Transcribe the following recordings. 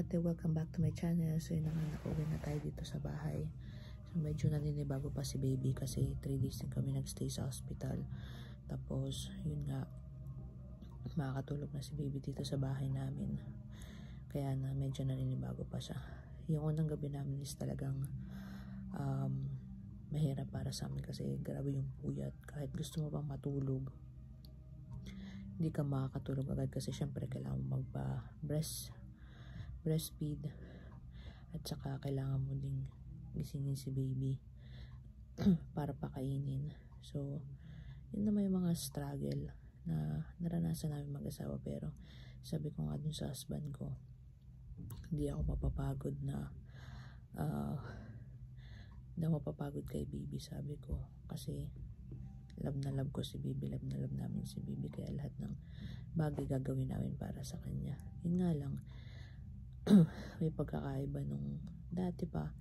ate, welcome back to my channel. So yun na nga, nakauwi na tayo dito sa bahay. So medyo naninibago pa si baby kasi 3 days din kami nagstay sa hospital. Tapos yun nga, makakatulog na si baby dito sa bahay namin. Kaya na medyo naninibago pa siya. Yung unang gabi namin is talagang mahirap para sa amin kasi grabe yung puyat. Kahit gusto mo bang matulog, hindi ka makakatulog agad kasi syempre kailangan mo breastfeed at saka kailangan mo ding gisingin si baby para pakainin. So yun naman yung mga struggle na naranasan namin mag-asawa, pero sabi ko nga dun sa husband ko, hindi ako mapapagod na mapapagod kay baby, sabi ko, kasi love na love ko si baby, love na love namin si baby, kaya lahat ng bagay gagawin namin para sa kanya. Yun nga lang, may pagkakaiba nung dati pa,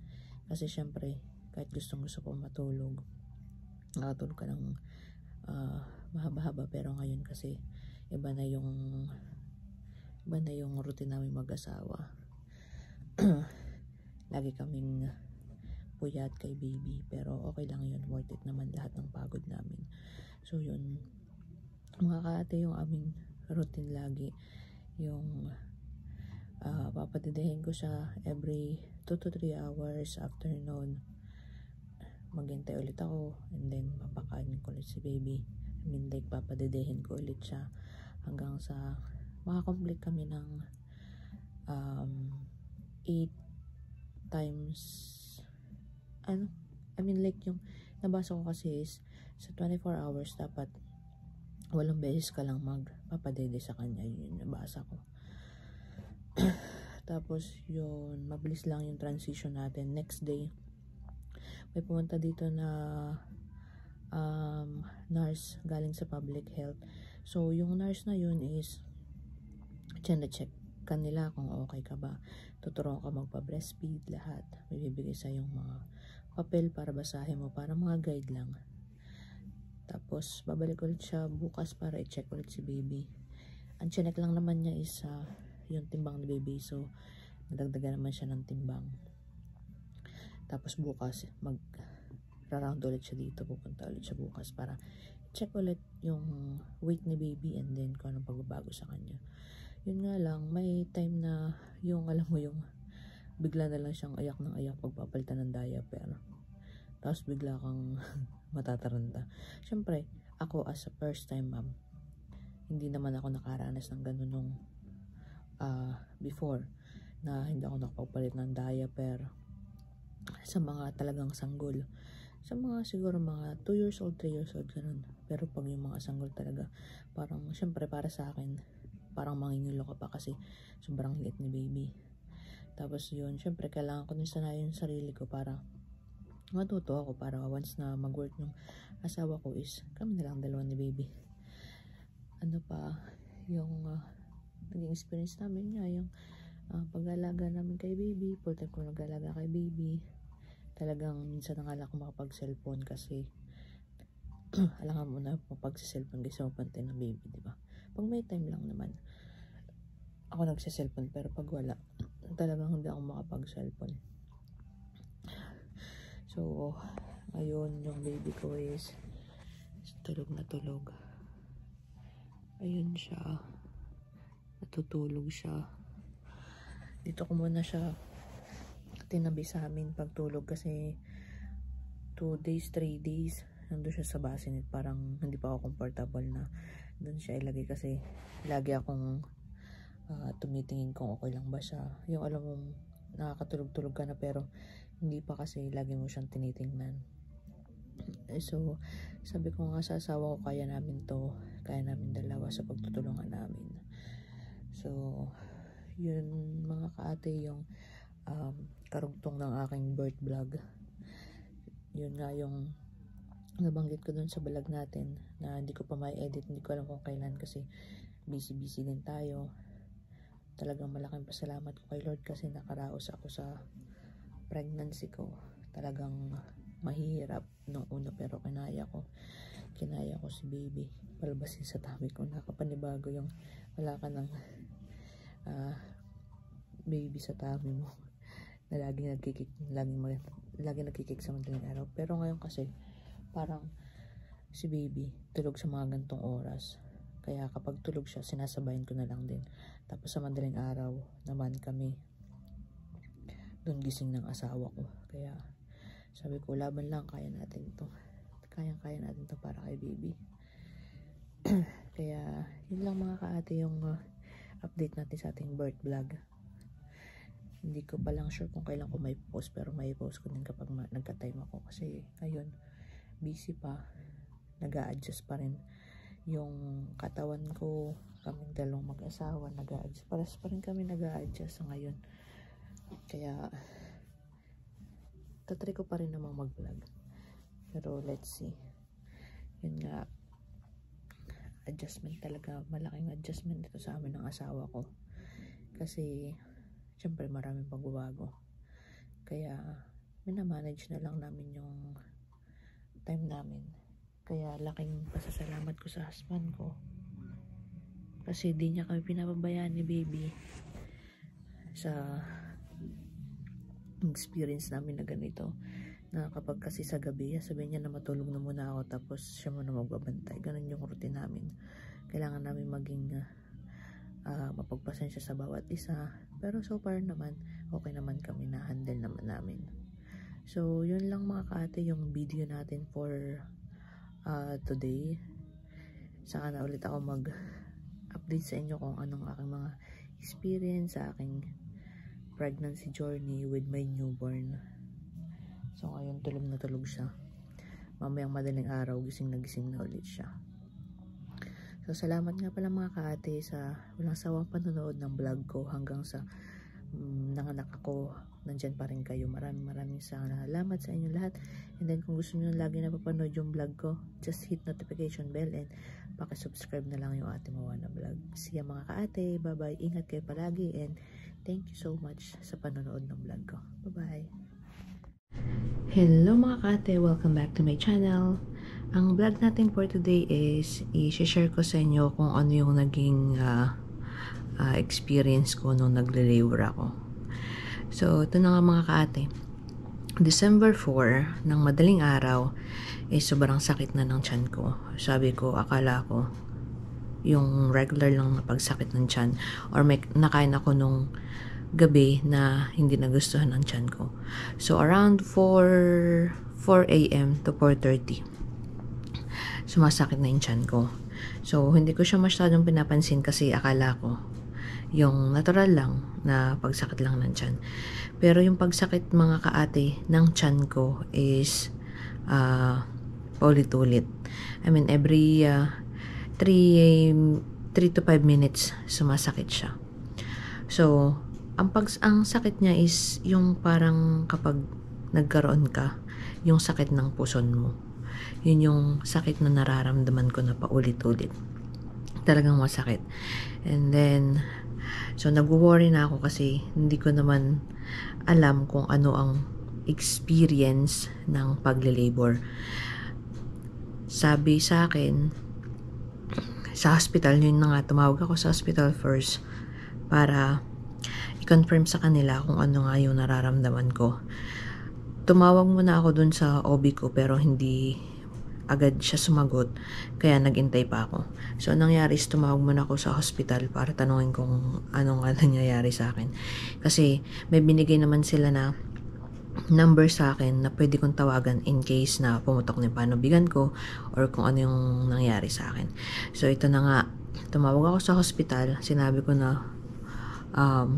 kasi syempre kahit gusto ko matulog, nakatulog ka ng mahaba-haba, pero ngayon kasi iba na yung routine namin mag-asawa. Lagi kaming puyat kay baby, pero okay lang yun, worth it naman lahat ng pagod namin. So yun mga kaate, yung aming routine lagi, yung papadidihin ko siya every 2 to 3 hours. After noon, maghintay ulit ako, and then papakainin ko ulit si baby. I mean like papadidihin ko ulit siya hanggang sa makakomplete kami ng 8 times like yung nabasa ko kasi is sa 24 hours dapat 8 beses ka lang magpapadede sa kanya. Yun yung nabasa ko. Tapos yun, mabilis lang yung transition natin. Next day, may pumunta dito na nurse galing sa public health. So yung nurse na yun is check kanila kung okay ka ba, tuturuan ka magpa-breastfeed, lahat. May bibigay sa yung mga papel para basahin mo, para mga guide lang. Tapos babalik ulit siya bukas para i-check ulit si baby. Ang chinek lang naman niya is yung timbang ni baby, so nadagdagan naman siya ng timbang. Tapos bukas mag-round ulit siya dito, pupunta ulit siya bukas para check ulit yung weight ni baby and then kung anong pagbabago sa kanya. Yun nga lang, may time na yung alam mo yung bigla na lang siyang ayak ng ayak pagpapalitan ng diaper, tapos bigla kang matataranta. Syempre ako as a first time mom, hindi naman ako nakaranas ng ganun nung before, na hindi ako nakapagpalit ng diaper sa mga talagang sanggol. Sa mga siguro mga 2 years old, 3 years old, ganun. Pero pag yung mga sanggol talaga, parang syempre para sa akin, parang mangingulo ka pa kasi sobrang liit ni baby. Tapos yun, syempre kailangan ko din sanayin yung sarili ko para matuto ako, para once na mag-work yung asawa ko is kami na lang dalawa ni baby. Ano pa yung naging experience namin nga, yung pag-alaga namin kay baby, full time ko nag-alaga kay baby. Talagang minsan na nga lang ako makapag-cellphone kasi alangan mo na pag-cellphone kasi mapantay ng baby, diba? Pag may time lang naman ako nagsa-cellphone, pero pag wala, talagang hindi ako makapag-cellphone. So ayun, yung baby ko is tulog na tulog. Ayun siya, natutulog siya. Dito ko muna siya tinabi sa amin pagtulog kasi 2 days, 3 days nandun siya sa bassinet. Parang hindi pa ako comfortable na doon siya ilagay kasi lagi akong tumitingin kung okay lang ba siya. Yung alam mong nakakatulog-tulog ka na pero hindi pa kasi lagi mo siyang tinitingnan. So sabi ko nga sa asawa ko, kaya namin dalawa sa pagtutulungan namin. So yun mga kaate, yung karugtong ng aking birth vlog. Yun nga yung nabanggit ko dun sa vlog natin na hindi ko pa may edit, hindi ko alam kung kailan kasi busy din tayo. Talagang malaking pasalamat ko kay Lord kasi nakaraos ako sa pregnancy ko. Talagang mahirap nung una, pero kinaya ko si baby. Palbasin sa tummy ko, nakapanibago yung wala ka ng baby sa tummy mo na laging nagkikik sa madaling araw. Pero ngayon kasi parang si baby tulog sa mga gantong oras, kaya kapag tulog siya sinasabayan ko na lang din. Tapos sa madaling araw naman kami doon gising ng asawa ko, kaya sabi ko laban lang, kaya natin to para kay baby. Kaya yun lang mga kaate yung update natin sa ating birth vlog. Hindi ko pa lang sure kung kailan ko may post, pero may post ko din kapag nagka-time ako, kasi ngayon busy pa, nag-a-adjust pa rin yung katawan ko. Kaming dalawang mag-asawa nag-a-adjust, pares pa rin kami nag-a-adjust ngayon. Kaya tatry ko pa rin namang mag-vlog, pero let's see. Yun nga, adjustment talaga, malaking adjustment dito sa amin ng asawa ko, kasi syempre maraming pagbabago, kaya minamanage na lang namin yung time namin. Kaya laking pasasalamat ko sa husband ko, kasi di niya kami pinapabayaan ni baby sa experience namin na ganito, na kapag kasi sa gabi sabihin niya na matulog na muna ako, tapos siya muna magbabantay. Ganun yung routine namin. Kailangan namin maging mapagpasensya sa bawat isa, pero so far naman okay naman kami, na handle naman namin. So yun lang mga kaate yung video natin for today. Saka na ulit ako mag-update sa inyo kung anong aking mga experience sa aking pregnancy journey with my newborn. So ngayon tulog na tulog siya. Mamayang madaling araw gising na ulit siya. So salamat nga pala mga kaate sa walang sawang panonood ng vlog ko hanggang sa nanganak ako. Nandyan pa rin kayo. Maraming salamat sa inyo lahat. And then kung gusto nyo lagi na papanood yung vlog ko, just hit notification bell and pakisubscribe na lang yung ating mga vlog. See ya mga kaate. Bye bye. Ingat kayo palagi and thank you so much sa panonood ng vlog ko. Bye bye. Hello mga kaate. Welcome back to my channel. Ang vlog natin for today is i-share ko sa inyo kung ano yung naging experience ko nung nagle-labor ako. So, ito na nga mga kaate. December 4 ng madaling araw, sobrang sakit na ng tiyan ko. Sabi ko, akala ko yung regular lang na pagsakit ng tiyan, or may nakain ako nung gabi na hindi nagustuhan ng tiyan ko. So, around 4 a.m. to 4:30, sumasakit na yung tiyan ko. So, hindi ko siya masyadong pinapansin kasi akala ko yung natural lang na pagsakit lang ng tiyan. Pero yung pagsakit mga kaate ng tiyan ko is paulit-ulit. I mean, every 3 to 5 minutes sumasakit siya. So, ang sakit niya is yung parang kapag nagkaroon ka, yung sakit ng puson mo. Yun yung sakit na nararamdaman ko na paulit-ulit. Talagang masakit. And then, so nag-worry na ako kasi hindi ko naman alam kung ano ang experience ng pagle-labor. Sabi sa akin, sa hospital, yun na nga, tumawag ako sa hospital first para i-confirm sa kanila kung ano nga yung nararamdaman ko. Tumawag muna ako dun sa OB ko pero hindi agad siya sumagot, kaya nagintay pa ako. So, nangyari is tumawag muna ako sa hospital para tanungin kung ano nga nangyayari sa akin. Kasi may binigay naman sila na number sa akin na pwede kong tawagan in case na pumutok na yung panubigan ko or kung ano yung nangyari sa akin. So, ito na nga, tumawag ako sa hospital, sinabi ko na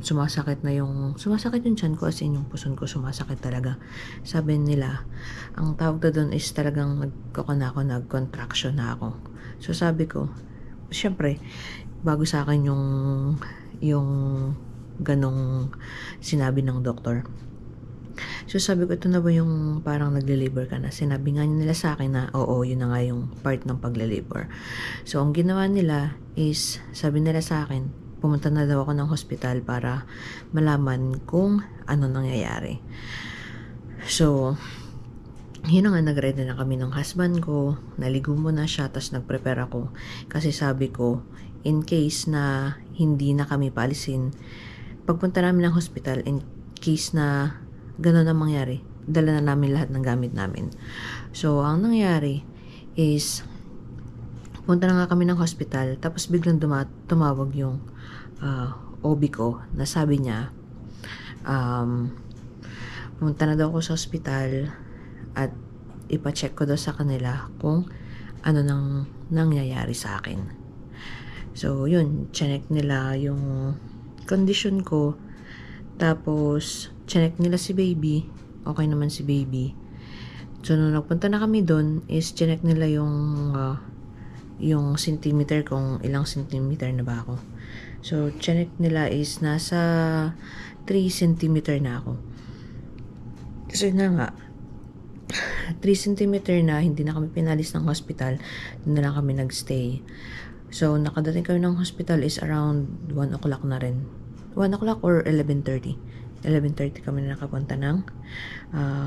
sumasakit yung tiyan ko, as in yung puson ko sumasakit talaga. Sabi nila, ang tawag na doon is talagang nag-contraction na ako. So sabi ko, syempre bago sa akin yung ganong sinabi ng doktor. So sabi ko, ito na ba yung parang nagle-labor ka na? Sinabi nga nila sa akin na oo, yun na nga yung part ng pagle-labor. So ang ginawa nila is, sabi nila sa akin, pumunta na daw ako ng hospital para malaman kung ano nangyayari. So, yun na nga, nag-ready na kami ng husband ko. Naligo muna siya, tapos nag-prepare ako. Kasi sabi ko, in case na hindi na kami paalisin pagpunta namin ng hospital, in case na gano'n ang mangyari, dala na namin lahat ng gamit namin. So, ang nangyari is, punta na nga kami ng hospital, tapos biglang tumawag yung OB ko, na sabi niya, pumunta na daw ako sa hospital at ipacheck ko daw sa kanila kung ano nang nangyayari sa akin. So, yun, check nila yung condition ko, tapos check nila si baby, okay naman si baby. So, nung nagpunta na kami doon, is check nila yung centimeter, kung ilang centimeter na ba ako. So, check nila is nasa 3 centimeter na ako. So, na nga, 3 centimeter na, hindi na kami pinalis ng hospital, doon na lang kami nagstay. So, nakadating kami ng hospital is around 1 o'clock na rin. 1 o'clock or 11:30. 11:30 kami na nakapunta ng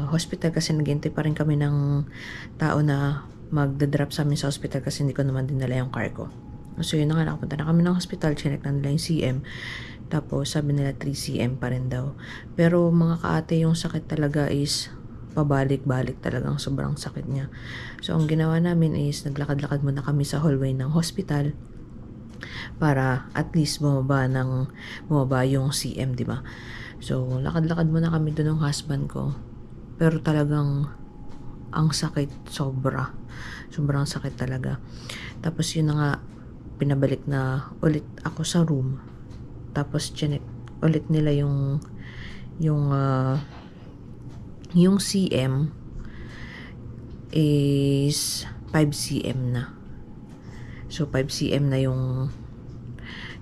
hospital kasi naghihintay pa rin kami ng tao na magdadrop sa amin sa hospital kasi hindi ko naman dinala yung car ko. So, yun na nga, nakapunta na kami ng hospital, chinek na nila yung CM. Tapos, sabi nila 3 cm pa rin daw. Pero, mga kaate, yung sakit talaga is pabalik-balik, talagang sobrang sakit niya. So, ang ginawa namin is naglakad-lakad muna kami sa hallway ng hospital para at least bumaba yung CM, di ba? So, lakad-lakad muna kami doon ng husband ko. Pero talagang ang sakit, sobrang sakit talaga. Tapos yun na nga, pinabalik na ulit ako sa room. Tapos chinek ulit nila yung CM is 5 cm na. So, 5 cm na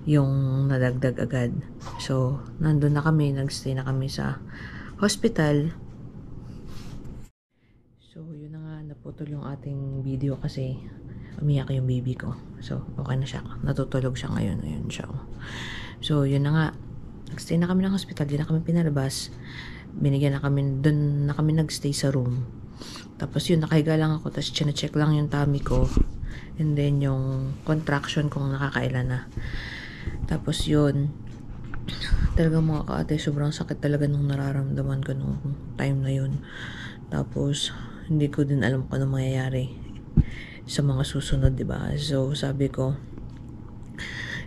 yung nadagdag agad. So, nandun na kami, nagstay na kami sa hospital. So, yun na nga, naputol yung ating video kasi umiyak yung baby ko. So, okay na siya. Natutulog siya ngayon. Ayun siya. So, yun na nga. Nagstay na kami ng hospital. Di na kami pinalabas. Binigyan na kami, dun na kami nagstay sa room. Tapos yun, nakahiga lang ako. Tapos, chine-check lang yung tummy ko. And then, yung contraction kung nakakailan na. Tapos, yun. Talagang mga kaate, sobrang sakit talaga nung nararamdaman ko nung time na yun. Tapos, hindi ko din alam kung ano mangyayari sa mga susunod, diba? So, sabi ko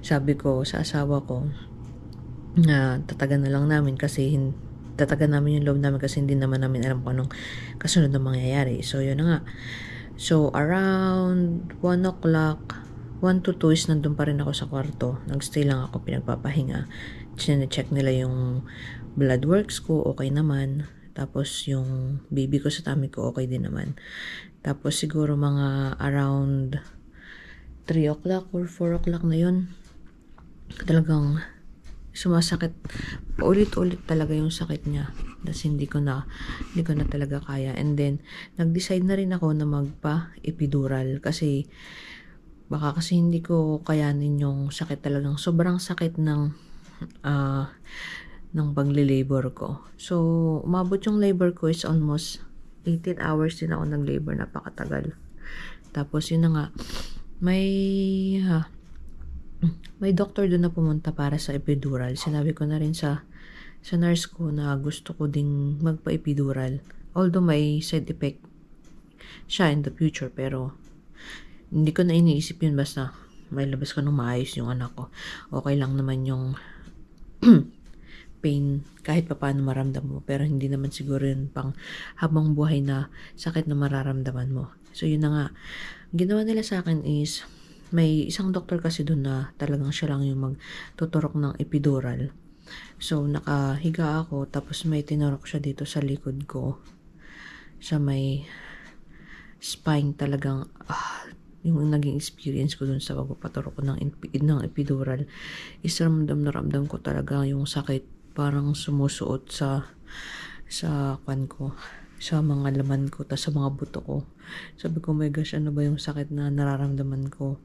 sa asawa ko na tatagan na lang namin kasi tatagan namin yung loob namin kasi hindi naman namin alam kung anong kasunod na mangyayari. So, yun na nga. So, around 1 o'clock, 1 to 2 is nandun pa rin ako sa kwarto. Nagstay lang ako, pinagpapahinga. Check nila yung blood works ko, okay naman. Tapos, yung baby ko sa tummy ko, okay din naman. Tapos, siguro mga around 3 o'clock or 4 o'clock na yun. Talagang sumasakit. Paulit-ulit talaga yung sakit niya. Tapos, hindi ko na talaga kaya. And then, nag-decide na rin ako na magpa-epidural. Kasi, baka kasi hindi ko kayanin yung sakit talagang. Sobrang sakit ng pagli-labor ko. So, umabot yung labor ko is almost 18 hours din ako nag-labor. Napakatagal. Tapos, yun na nga. May doctor doon na pumunta para sa epidural. Sinabi ko na rin sa nurse ko na gusto ko ding magpa-epidural. Although may side effect siya in the future. Pero, hindi ko na iniisip yun. Basta, may labas ko nung maayos yung anak ko. Okay lang naman yung pain kahit pa paano maramdam mo, pero hindi naman siguro yun pang habang buhay na sakit na mararamdaman mo. So, yun na nga. Ginawa nila sa akin is may isang doktor kasi doon na talagang siya lang yung magtuturok ng epidural. So, nakahiga ako, tapos may tinurok siya dito sa likod ko. Sa may spine talagang, yung naging experience ko dun sa pagpapaturok ko ng epidural is ramdam ko talaga yung sakit parang sumusuot sa kwan ko, sa mga laman ko, tas sa mga buto ko. Sabi ko, my gosh, ano ba yung sakit na nararamdaman ko?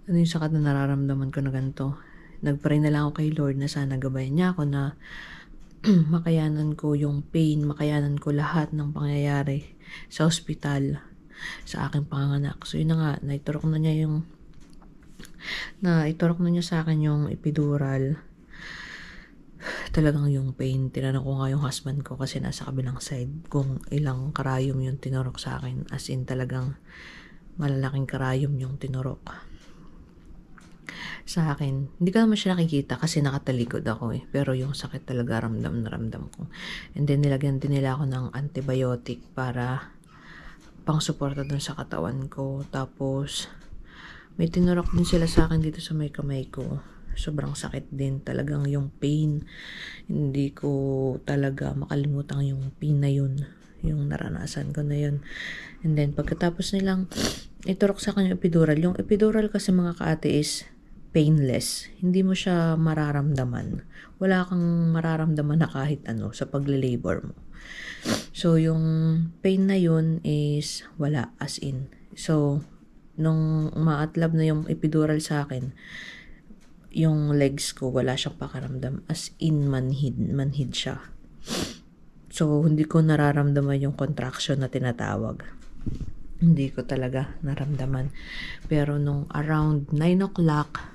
Ano yung sakit na nararamdaman ko na ganito? Nagpray na lang ako kay Lord na sana gabayan niya ako na makayanan ko yung pain, makayanan ko lahat ng pangyayari sa ospital sa aking panganak. So, yun na nga, naiturok na niya sa akin yung epidural. talagang yung pain. Tinanong ko nga yung husband ko kasi nasa kabilang side kung ilang karayom yung tinurok sa akin. As in talagang malalaking karayom yung tinurok sa akin. Hindi ko naman siya nakikita kasi nakatalikod ako eh. Pero yung sakit talaga ramdam na ramdam ko. And then nilagyan din nila ako ng antibiotic para pang suporta dun sa katawan ko. Tapos may tinurok din sila sa akin dito sa may kamay ko. Sobrang sakit din talagang yung pain. Hindi ko talaga makalimutan yung pain na yun. Yung naranasan ko na yun. And then pagkatapos nilang iturok sa akin yung epidural. Yung epidural kasi mga kaate is painless. Hindi mo siya mararamdaman. Wala kang mararamdaman na kahit ano sa pagle-labor mo. So yung pain na yun is wala as in. So nung maatlab na yung epidural sa akin, yung legs ko wala siyang pakaramdam, as in manhid siya. So hindi ko nararamdaman yung contraction na tinatawag. Hindi ko talaga naramdaman. Pero nung around 9 o'clock,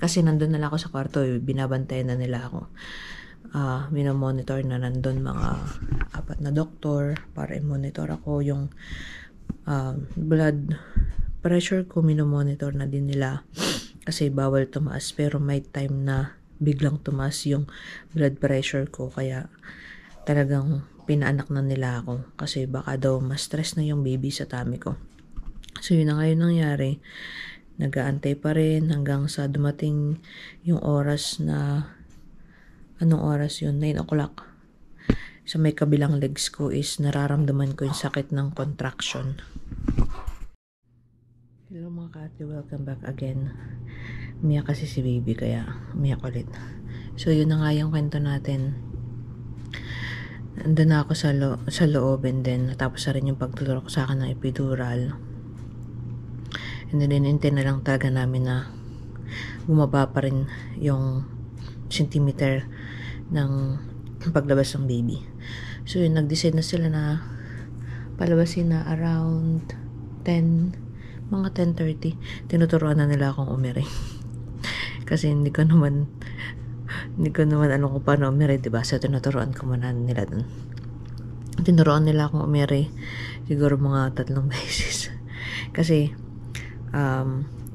kasi nandun na lang ako sa kwarto, binabantayan na nila ako. Minomonitor na nandun mga 4 na doktor para i-monitor ako yung blood pressure ko, minomonitor na din nila. Kasi bawal tumaas, pero may time na biglang tumaas yung blood pressure ko, kaya talagang pinaanak na nila ako kasi baka daw mas stress na yung baby sa tummy ko. So yun na ngayon nangyari, nag-aantay pa rin hanggang sa dumating yung oras na, anong oras yun? 9 o'clock. Sa may kabilang legs ko is nararamdaman ko yung sakit ng contraction. Hello mga kate, welcome back again. Umiyak kasi si baby kaya umiyak ulit. So yun na nga yung kwento natin. Andun na ako sa loob, and then natapos na rin yung pagtuturo ko sa akin ng epidural. And then inintay na lang talaga namin na bumaba pa rin yung centimeter ng paglabas ng baby. So yun, nag-decide na sila na palabasin na around 10, mga 10:30. Tinuturuan na nila akong umiri. Kasi hindi ko naman alam kung paano umiri, diba? So tinuturuan ko muna nila dun. Tinuruan nila akong umiri siguro mga 3 beses. Kasi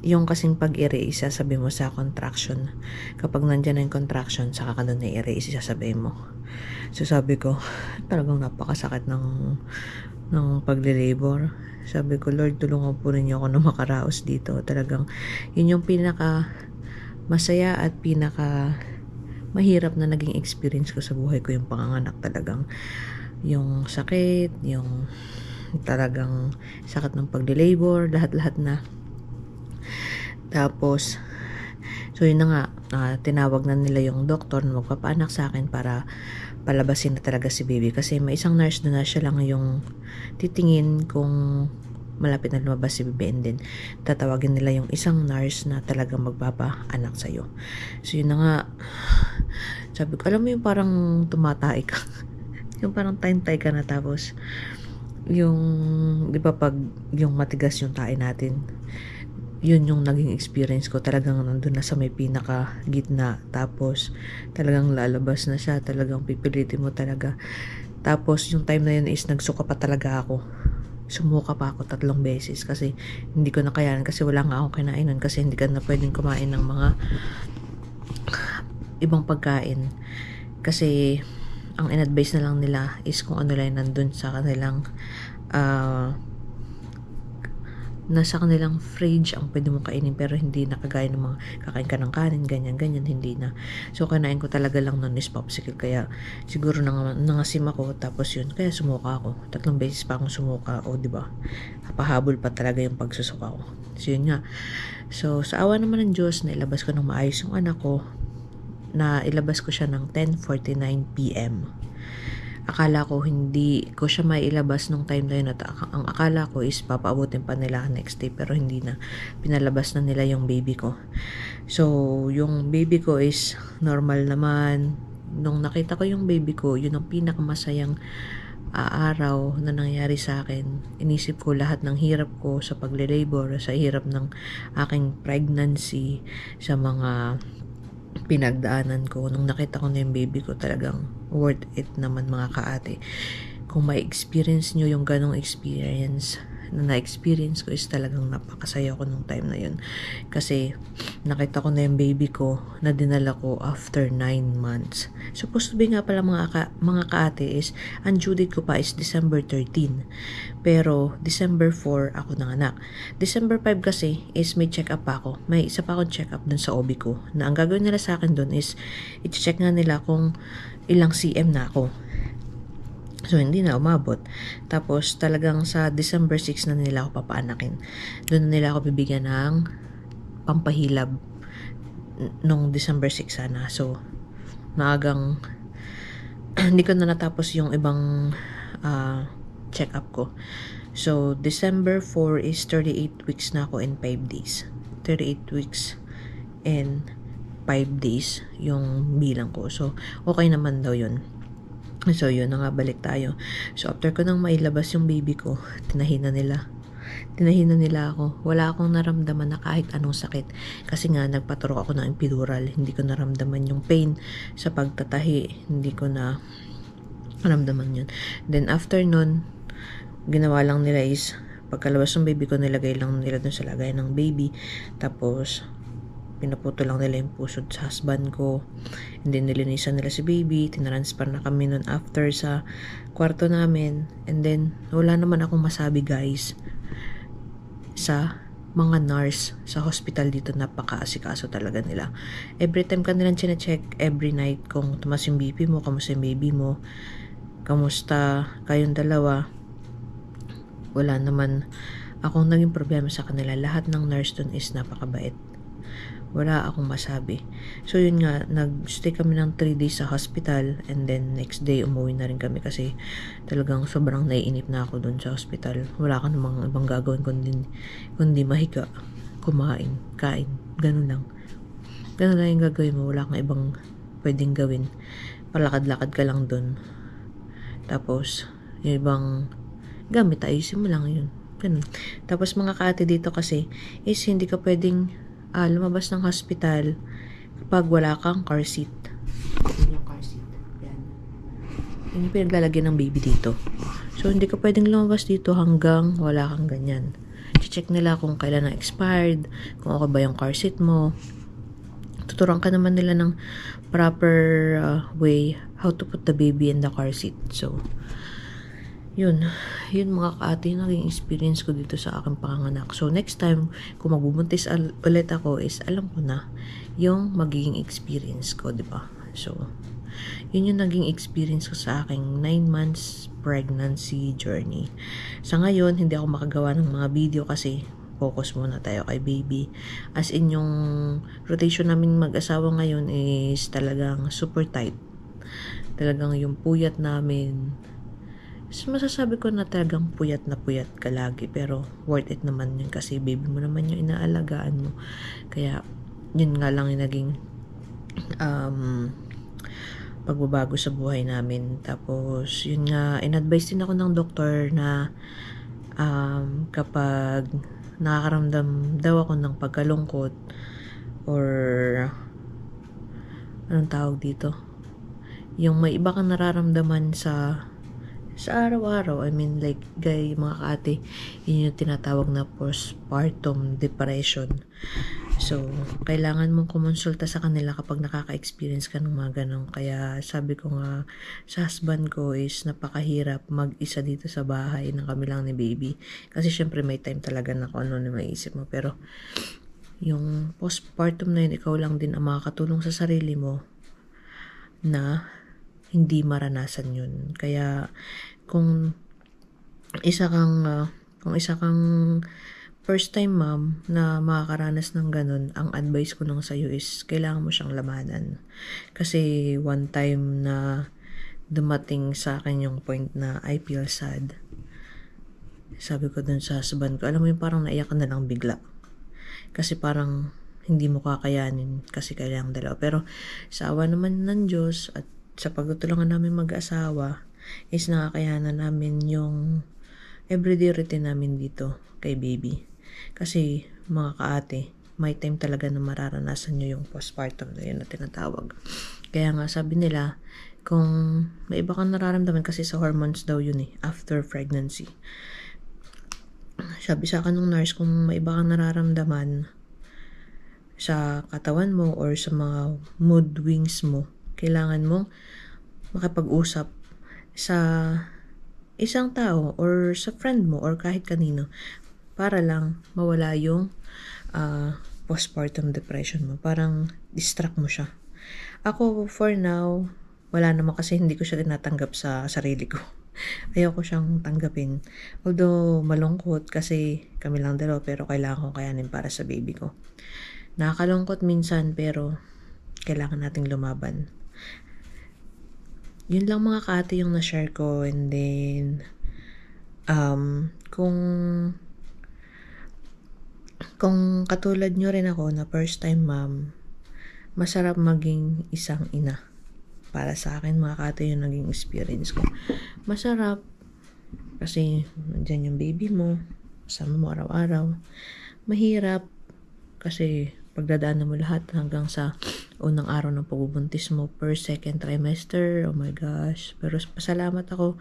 yung kasing pag-iri, isasabi mo sa contraction. Kapag nandyan na yung contraction, saka ka doon na i-iri, isasabi mo. So sabi ko, talagang napakasakit ng pagle-labor. Sabi ko, Lord, tulungan po rin niyo ako na makaraos dito. Talagang yun yung pinaka masaya at pinaka mahirap na naging experience ko sa buhay ko, yung panganganak. Talagang yung sakit, yung talagang sakit ng pagle-labor, lahat-lahat na. Tapos so yun na nga, tinawag na nila yung doktor na magpapaanak sa akin para palabasin na talaga si baby. Kasi may isang nurse doon na siya lang yung titingin kung malapit na lumabas si baby, and then tatawagin nila yung isang nurse na talagang magpapaanak sa'yo. So yun na nga, sabi ko, alam mo yung parang tumatay ka. Yung parang tay ka na, tapos yung, di ba pag yung matigas yung tae natin, yun yung naging experience ko. Talagang nandun na sa may pinaka gitna, tapos talagang lalabas na siya, talagang pipilitin mo talaga. Tapos yung time na yun is nagsuka pa talaga ako. Sumuka pa ako 3 beses kasi hindi ko na kayanan, kasi wala nga akong kinain nun, kasi hindi ka na pwedeng kumain ng mga ibang pagkain. Kasi ang in-advise na lang nila is kung ano lang nandun sa kanilang nasa kanilang fridge ang pwede mong kainin, pero hindi na kagaya ng mga kakain ka ng kanin, ganyan, hindi na. So kinain ko talaga lang nun is popsicle, kaya siguro nangasim ako, tapos yun, kaya sumuka ako. 3 beses pa akong sumuka, o diba, pahabol pa talaga yung pagsusuka ko. So yun nga, so sa awa naman ng Diyos, nailabas ko ng maayos yung anak ko. Na ilabas ko siya ng 10:49 PM. Akala ko hindi ko siya mailabas nung time na yun, at ang akala ko is papaabutin pa nila next day, pero hindi na. Pinalabas na nila yung baby ko. So yung baby ko is normal naman. Nung nakita ko yung baby ko, yun ang pinakamasayang araw na nangyari sa akin. Inisip ko lahat ng hirap ko sa pagle-labor, sa hirap ng aking pregnancy, sa mga pinagdaanan ko. Nung nakita ko na yung baby ko, talagang worth it naman mga kaate. Kung may experience nyo yung ganong experience na na-experience ko, is talagang napakasaya ko nung time na yun. Kasi nakita ko na yung baby ko na dinala ko after 9 months. Supposed to be nga pala mga kaate is, ang due date ko pa is December 13. Pero December 4 ako nanganak. December 5 kasi is may check-up pa ako. May isa pa akong check-up dun sa OB ko. Na ang gagawin nila sa akin dun is, i-check nga nila kung ilang cm na ako. So, hindi na umabot. Tapos, talagang sa December 6 na nila ako papaanakin. Doon na nila ako bibigyan ng pampahilab nung December 6 sana. So, maagang hindi ko na natapos yung ibang check-up ko. So, December 4 is 38 weeks na ako in 5 days. 38 weeks and 5 days yung bilang ko. So, okay naman daw yun. So, yun na nga, balik tayo. So, after ko nang mailabas yung baby ko, tinahin na nila ako. Wala akong naramdaman na kahit anong sakit. Kasi nga, nagpaturok ako ng epidural. Hindi ko naramdaman yung pain sa pagtatahi. Hindi ko na naramdaman yun. Then, after nun, ginawa lang nila is, pagkalabas ng baby ko, nilagay lang nila dun sa lagay ng baby. Tapos, pinaputo lang nila yung pusod sa husband ko. And then, nilinisan nila si baby. Tinransfer na kami nun after sa kwarto namin. And then, wala naman akong masabi, guys. Sa mga nurse sa hospital dito, napaka-asikaso talaga nila. Every time ka nilang chine-check, every night, kung tumas yung BP mo, kamusta yung baby mo, kamusta kayong dalawa. Wala naman akong naging problema sa kanila. Lahat ng nurse dun is napakabait. Wala akong masabi. So, yun nga, nag-stay kami ng 3 days sa hospital, and then next day, umuwi na rin kami kasi talagang sobrang naiinip na ako dun sa hospital. Wala ka namang ibang gagawin kundi mahiga, kumain, kain, ganun lang. Ganun lang yung gagawin mo. Wala kang ibang pwedeng gawin. Palakad-lakad ka lang dun. Tapos, yung ibang gamit, ayusin mo lang yun. Ganun. Tapos, mga kaate dito kasi, is hindi ka pwedeng lumabas ng hospital kapag wala kang car seat. Yun yung car seat. Yan. Yun yung pinaglalagyan ng baby dito. So, hindi ka pwedeng lumabas dito hanggang wala kang ganyan. I-check nila kung kailan na expired, kung okay ba yung car seat mo. Tuturuan ka naman nila ng proper way how to put the baby in the car seat. So, yun mga kaate, naging experience ko dito sa aking panganganak. So, next time, kung magbubuntis ulit ako, is alam ko na yung magiging experience ko, diba? So, yun yung naging experience ko sa aking 9 months pregnancy journey. Sa ngayon, hindi ako makagawa ng mga video kasi focus muna tayo kay baby. As in, yung rotation namin mag-asawa ngayon is talagang super tight. Talagang yung puyat namin, masasabi ko na talagang puyat ka lagi, pero worth it naman yun kasi baby mo naman yung inaalagaan mo. Kaya yun nga lang yung naging pagbabago sa buhay namin. Tapos yun nga, in-advise din ako ng doktor na kapag nakakaramdam daw ako ng pagkalungkot or anong tawag dito, yung may iba kang nararamdaman sa araw-araw, I mean like mga kaate, yun yung tinatawag na postpartum depression. So, kailangan mong kumonsulta sa kanila kapag nakaka-experience ka ng mga ganun. Kaya sabi ko nga sa husband ko is napakahirap mag-isa dito sa bahay ng kami lang ni baby. Kasi syempre may time talaga na kung ano na maisip mo. Pero yung postpartum na yun, ikaw lang din ang makakatulong sa sarili mo na hindi maranasan yun. Kaya kung isa kang first time mom na makakaranas ng ganun, ang advice ko lang sa'yo is kailangan mo siyang lamanan. Kasi one time na dumating sa akin yung point na I feel sad. Sabi ko dun sa husband ko, alam mo yung parang naiyak ka na lang bigla. Kasi parang hindi mo kakayanin kasi kailangan dalawa. Pero sa awa naman ng Diyos at sa pagtutulungan namin mag-asawa is nakakayanan namin yung everyday routine namin dito kay baby. Kasi mga kaate, may time talaga na mararanasan nyo yung postpartum na yun na tinatawag. Kaya nga sabi nila, kung may iba kang nararamdaman, kasi sa hormones daw yun after pregnancy. Sabi sa akin ng nurse, kung may iba kang nararamdaman sa katawan mo or sa mga mood swings mo, kailangan mo makipag-usap sa isang tao or sa friend mo or kahit kanino para lang mawala yung postpartum depression mo. Parang distract mo siya. Ako, for now, wala naman kasi hindi ko siya tinatanggap sa sarili ko. Ayoko siyang tanggapin. Although, malungkot kasi kami lang dalawa pero kailangan kong kayanin para sa baby ko. Nakakalungkot minsan pero kailangan nating lumaban. Yun lang mga kaate yung na-share ko. And then, kung katulad nyo rin ako na first time mom, masarap maging isang ina. Para sa akin, mga kate, yung naging experience ko. Masarap kasi nandyan yung baby mo, kasama mo araw-araw. Mahirap kasi pagdadaanan mo lahat hanggang sa unang araw ng pagbubuntis mo per second trimester. Oh my gosh. Pero pasalamat ako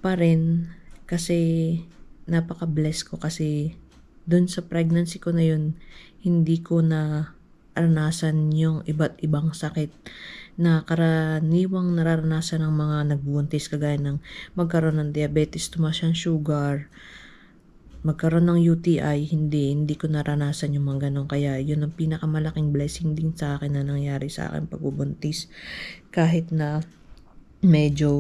pa rin kasi napaka-bless ko kasi dun sa pregnancy ko na yun, hindi ko na naranasan yung iba't ibang sakit na karaniwang nararanasan ng mga nagbubuntis, kagaya ng magkaroon ng diabetes, tumaas ang sugar, magkaroon ng UTI. Hindi ko naranasan yung mga ganun. Kaya yun ang pinakamalaking blessing din sa akin na nangyari sa akin pagbubuntis. Kahit na medyo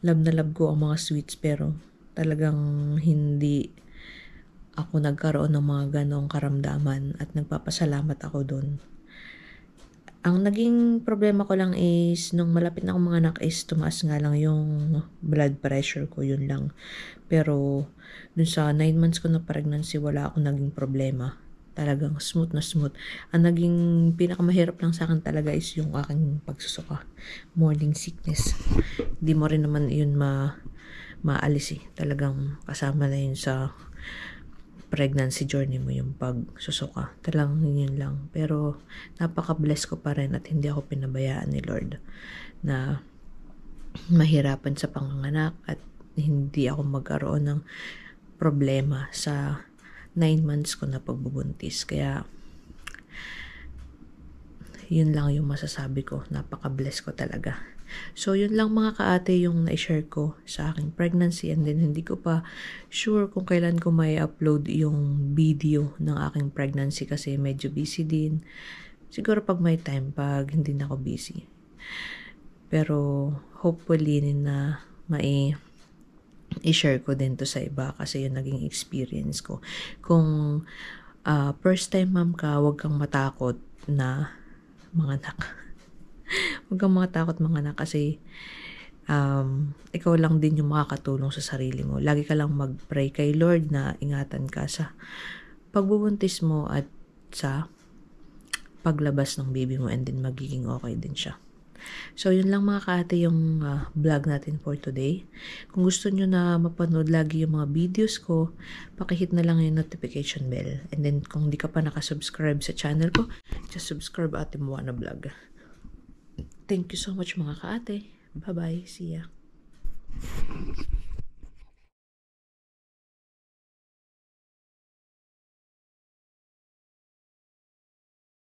love na love ko ang mga sweets, pero talagang hindi ako nagkaroon ng mga ganong karamdaman at nagpapasalamat ako dun. Ang naging problema ko lang is nung malapit na akong mga anak is tumaas nga lang yung blood pressure ko, yun lang. Pero dun sa 9 months ko na pregnancy, wala akong naging problema. Talagang smooth na smooth. Ang naging pinakamahirap lang sa akin talaga is yung aking pagsusuka. Morning sickness. Hindi mo rin naman yun maalis Talagang kasama na yun sa pregnancy journey mo yung pagsusuka. Talagang yun lang. Pero napaka-bless ko pa rin at hindi ako pinabayaan ni Lord na mahirapan sa panganganak at hindi ako magkaroon ng problema sa 9 months ko na pagbubuntis. Kaya yun lang yung masasabi ko. Napaka-bless ko talaga. So, yun lang mga kaate yung na-share ko sa aking pregnancy, and then hindi ko pa sure kung kailan ko may upload yung video ng aking pregnancy kasi medyo busy din. Siguro pag may time, pag hindi na ako busy. Pero hopefully na i-share ko din to sa iba kasi yung naging experience ko. Kung first time mom ka, huwag kang matakot na manganak. Huwag kang matakot manganak kasi ikaw lang din yung makakatulong sa sarili mo. Lagi ka lang mag-pray kay Lord na ingatan ka sa pagbubuntis mo at sa paglabas ng baby mo, and then magiging okay din siya. So, yun lang mga kaate yung vlog natin for today. Kung gusto nyo na mapanood lagi yung mga videos ko, pakihit na lang yung notification bell. And then, kung di ka pa nakasubscribe sa channel ko, just subscribe Ate Moana Vlog. Thank you so much mga kaate. Bye-bye. See ya.